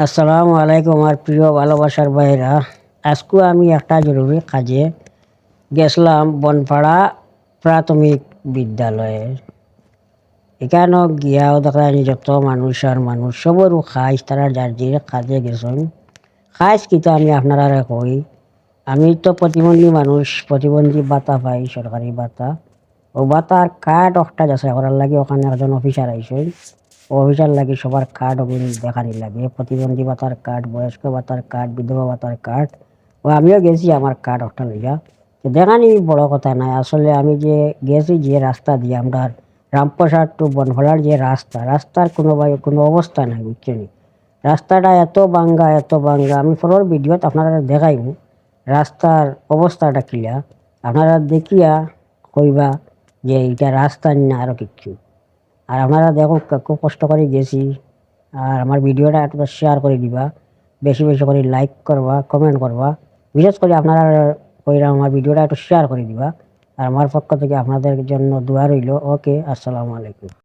আসসালামু আলাইকুম আমার প্রিয় ভালোবাসার ভাইরা। আজকে আমি একটা জরুরি কাজে গেছিলাম বনপাড়া প্রাথমিক বিদ্যালয়ে। এখানেও গিয়াও দেখা যায় যত মানুষ আর মানুষ সবরও খাইস তারা যার যে কাজে গেছেন। খাইস কিন্তু আমি আপনারা কই, আমি তো প্রতিবন্ধী মানুষ, প্রতিবন্ধী ভাতা পাই, সরকারি ভাতা। ও ভাতার কার্ড একটা যাচাই করার লাগে ওখানে একজন অফিসার আইসেন। অফিসার লাগে সবার কার্ড ওগুলি দেখানি লাগে, প্রতিবন্ধী ভাতার কার্ড, বয়স্ক ভাতার কার্ড, বিধবা ভাতার কার্ড। ও আমিও গেছি আমার কার্ড একটা লইয়া। তো দেখানি বড় কথা নাই, আসলে আমি যে গেছি যে রাস্তা দিয়ে আমরা রামপ্রসাদ টু বনফলার যে রাস্তার কোনো অবস্থা নাই, বুঝছেন? রাস্তাটা এত ভাঙ্গা আমি পরের ভিডিওতে আপনারা দেখাইব রাস্তার অবস্থাটা কিলা। আপনারা দেখিয়া কইবা যে এটা রাস্তা না আরো কিচ্ছু। আর আপনারা দেখো খুব কষ্ট করে গেছি। আর আমার ভিডিওটা একটা শেয়ার করে দিবা, বেশি বেশি করে লাইক করবা, কমেন্ট করবা। বিশেষ করে আপনারা কইরা আমার ভিডিওটা একটু শেয়ার করে দিবা। আর আমার পক্ষ থেকে আপনাদের জন্য দোয়া রইল। ওকে, আসসালামু আলাইকুম।